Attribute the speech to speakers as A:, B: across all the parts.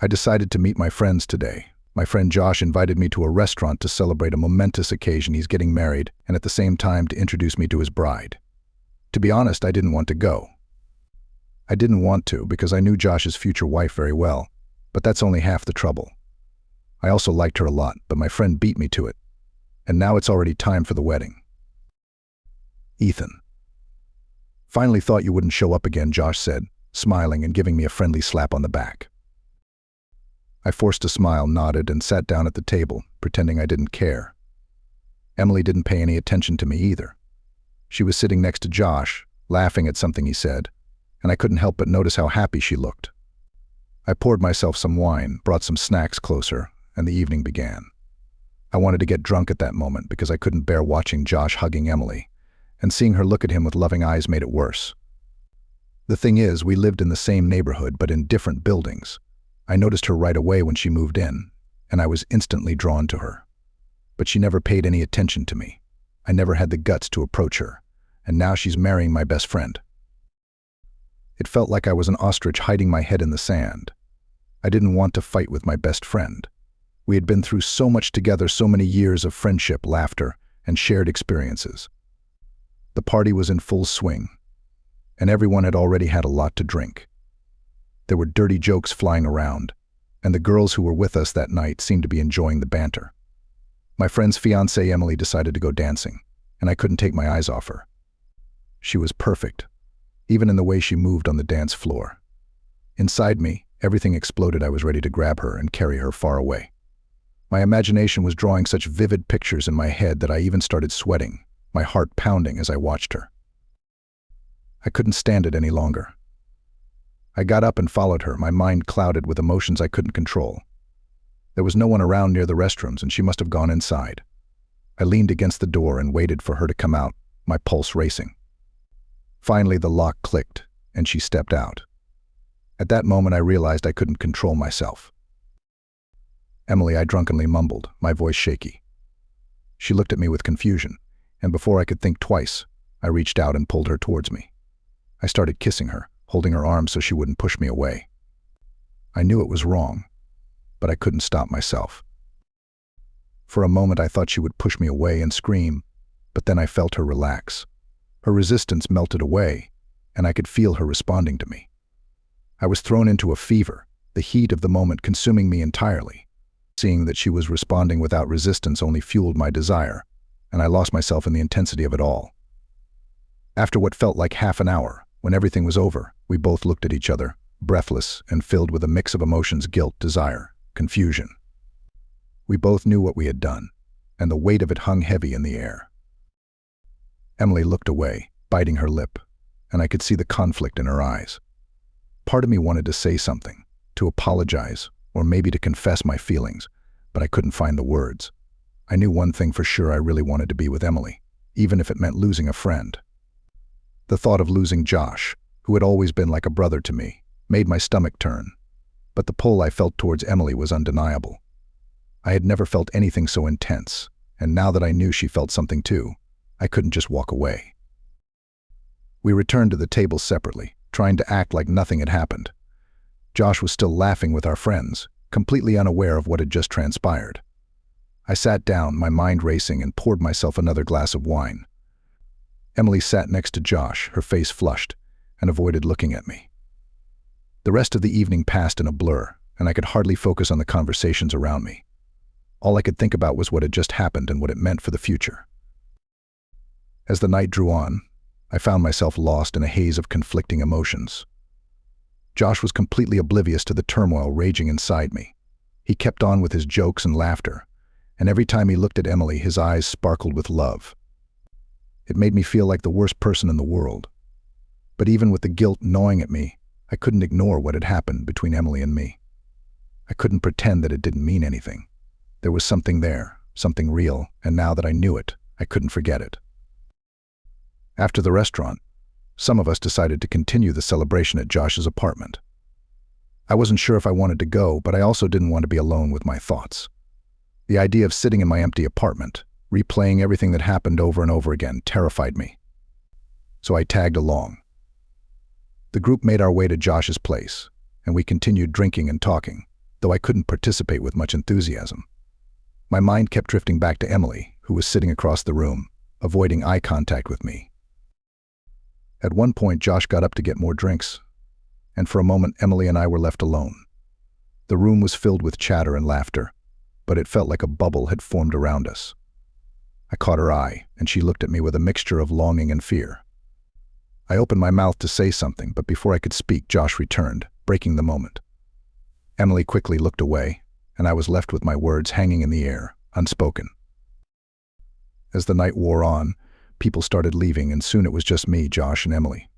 A: I decided to meet my friends today. My friend Josh invited me to a restaurant to celebrate a momentous occasion. He's getting married, and at the same time to introduce me to his bride. To be honest, I didn't want to go. I didn't want to because I knew Josh's future wife very well, but that's only half the trouble. I also liked her a lot, but my friend beat me to it. And now it's already time for the wedding. Ethan. Finally thought you wouldn't show up again, Josh said, smiling and giving me a friendly slap on the back. I forced a smile, nodded, and sat down at the table, pretending I didn't care. Emily didn't pay any attention to me either. She was sitting next to Josh, laughing at something he said, and I couldn't help but notice how happy she looked. I poured myself some wine, brought some snacks closer, and the evening began. I wanted to get drunk at that moment because I couldn't bear watching Josh hugging Emily, and seeing her look at him with loving eyes made it worse. The thing is, we lived in the same neighborhood but in different buildings. I noticed her right away when she moved in, and I was instantly drawn to her. But she never paid any attention to me. I never had the guts to approach her, and now she's marrying my best friend. It felt like I was an ostrich hiding my head in the sand. I didn't want to fight with my best friend. We had been through so much together, so many years of friendship, laughter, and shared experiences. The party was in full swing, and everyone had already had a lot to drink. There were dirty jokes flying around, and the girls who were with us that night seemed to be enjoying the banter. My friend's fiancée Emily decided to go dancing, and I couldn't take my eyes off her. She was perfect, even in the way she moved on the dance floor. Inside me, everything exploded. I was ready to grab her and carry her far away. My imagination was drawing such vivid pictures in my head that I even started sweating, my heart pounding as I watched her. I couldn't stand it any longer. I got up and followed her, my mind clouded with emotions I couldn't control. There was no one around near the restrooms, and she must have gone inside. I leaned against the door and waited for her to come out, my pulse racing. Finally, the lock clicked, and she stepped out. At that moment, I realized I couldn't control myself. "Emily," I drunkenly mumbled, my voice shaky. She looked at me with confusion, and before I could think twice, I reached out and pulled her towards me. I started kissing her, holding her arms so she wouldn't push me away. I knew it was wrong, but I couldn't stop myself. For a moment I thought she would push me away and scream, but then I felt her relax. Her resistance melted away, and I could feel her responding to me. I was thrown into a fever, the heat of the moment consuming me entirely. Seeing that she was responding without resistance only fueled my desire, and I lost myself in the intensity of it all. After what felt like half an hour, when everything was over, we both looked at each other, breathless and filled with a mix of emotions: guilt, desire, confusion. We both knew what we had done, and the weight of it hung heavy in the air. Emily looked away, biting her lip, and I could see the conflict in her eyes. Part of me wanted to say something, to apologize, or maybe to confess my feelings, but I couldn't find the words. I knew one thing for sure: I really wanted to be with Emily, even if it meant losing a friend. The thought of losing Josh, who had always been like a brother to me, made my stomach turn. But the pull I felt towards Emily was undeniable. I had never felt anything so intense, and now that I knew she felt something too, I couldn't just walk away. We returned to the table separately, trying to act like nothing had happened. Josh was still laughing with our friends, completely unaware of what had just transpired. I sat down, my mind racing, and poured myself another glass of wine. Emily sat next to Josh, her face flushed, and avoided looking at me. The rest of the evening passed in a blur, and I could hardly focus on the conversations around me. All I could think about was what had just happened and what it meant for the future. As the night drew on, I found myself lost in a haze of conflicting emotions. Josh was completely oblivious to the turmoil raging inside me. He kept on with his jokes and laughter, and every time he looked at Emily, his eyes sparkled with love. It made me feel like the worst person in the world. But even with the guilt gnawing at me, I couldn't ignore what had happened between Emily and me. I couldn't pretend that it didn't mean anything. There was something there, something real, and now that I knew it, I couldn't forget it. After the restaurant, some of us decided to continue the celebration at Josh's apartment. I wasn't sure if I wanted to go, but I also didn't want to be alone with my thoughts. The idea of sitting in my empty apartment, replaying everything that happened over and over again, terrified me. So I tagged along. The group made our way to Josh's place, and we continued drinking and talking. though I couldn't participate with much enthusiasm. My mind kept drifting back to Emily, who was sitting across the room, avoiding eye contact with me. At one point, Josh got up to get more drinks, and for a moment, Emily and I were left alone. The room was filled with chatter and laughter, but it felt like a bubble had formed around us. I caught her eye, and she looked at me with a mixture of longing and fear. I opened my mouth to say something, but before I could speak, Josh returned, breaking the moment. Emily quickly looked away, and I was left with my words hanging in the air, unspoken. As the night wore on, people started leaving, and soon it was just me, Josh, and Emily.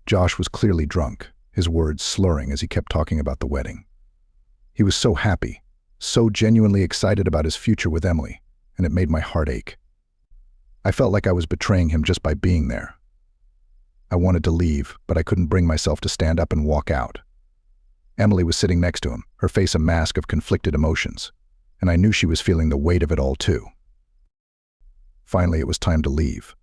A: Josh was clearly drunk, his words slurring as he kept talking about the wedding. He was so happy, so genuinely excited about his future with Emily, and it made my heart ache. I felt like I was betraying him just by being there. I wanted to leave, but I couldn't bring myself to stand up and walk out. Emily was sitting next to him, her face a mask of conflicted emotions, and I knew she was feeling the weight of it all too. Finally, it was time to leave.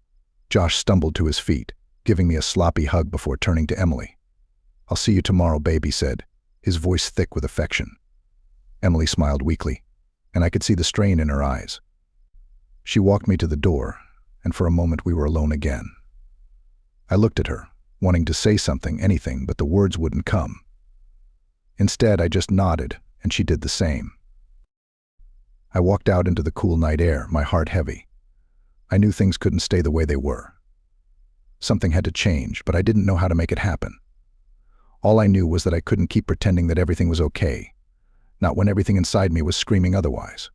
A: Josh stumbled to his feet, giving me a sloppy hug before turning to Emily. "I'll see you tomorrow, babe," he said, his voice thick with affection. Emily smiled weakly, and I could see the strain in her eyes. She walked me to the door, and for a moment we were alone again. I looked at her, wanting to say something, anything, but the words wouldn't come. Instead, I just nodded, and she did the same. I walked out into the cool night air, my heart heavy. I knew things couldn't stay the way they were. Something had to change, but I didn't know how to make it happen. All I knew was that I couldn't keep pretending that everything was okay, not when everything inside me was screaming otherwise.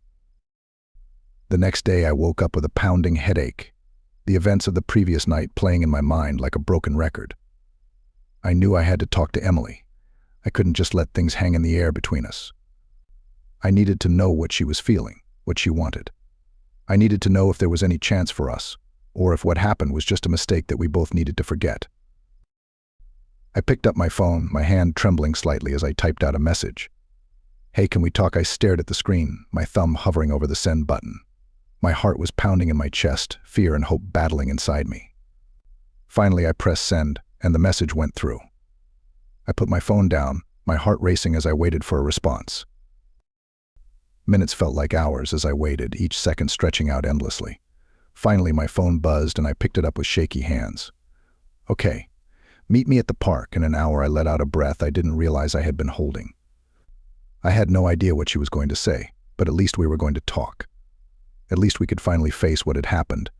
A: The next day I woke up with a pounding headache, the events of the previous night playing in my mind like a broken record. I knew I had to talk to Emily. I couldn't just let things hang in the air between us. I needed to know what she was feeling, what she wanted. I needed to know if there was any chance for us, or if what happened was just a mistake that we both needed to forget. I picked up my phone, my hand trembling slightly as I typed out a message. "Hey, can we talk?" I stared at the screen, my thumb hovering over the send button. My heart was pounding in my chest, fear and hope battling inside me. Finally, I pressed send, and the message went through. I put my phone down, my heart racing as I waited for a response. Minutes felt like hours as I waited, each second stretching out endlessly. Finally, my phone buzzed and I picked it up with shaky hands. "Okay, meet me at the park." In an hour, I let out a breath I didn't realize I had been holding. I had no idea what she was going to say, but at least we were going to talk. At least we could finally face what had happened,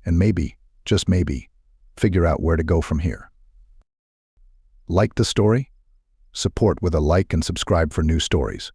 A: and maybe, just maybe, figure out where to go from here. Like the story? Support with a like and subscribe for new stories.